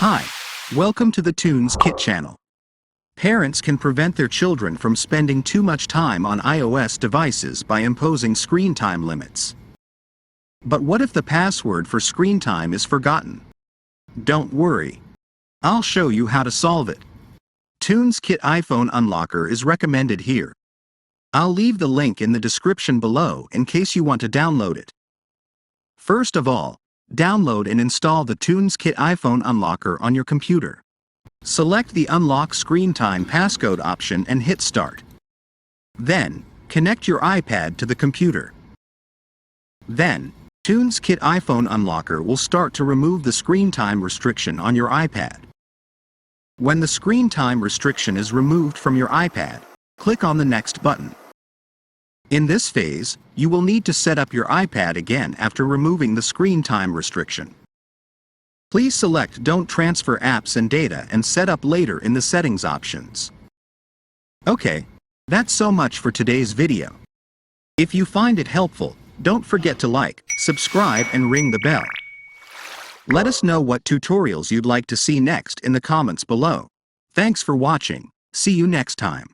Hi, welcome to the Tunes Kit channel. Parents can prevent their children from spending too much time on iOS devices by imposing screen time limits. But what if the password for screen time is forgotten? Don't worry. I'll show you how to solve it. Tunes Kit iPhone Unlocker is recommended here. I'll leave the link in the description below in case you want to download it. First of all, download and install the Tunes Kit iPhone Unlocker on your computer. Select the Unlock Screen Time Passcode option and hit Start. Then, connect your iPad to the computer. Then, Tunes Kit iPhone Unlocker will start to remove the screen time restriction on your iPad. When the screen time restriction is removed from your iPad, click on the Next button. In this phase, you will need to set up your iPad again after removing the screen time restriction. Please select Don't Transfer Apps and Data and Set Up Later in the Settings options. Okay, that's so much for today's video. If you find it helpful, don't forget to like, subscribe and ring the bell. Let us know what tutorials you'd like to see next in the comments below. Thanks for watching. See you next time.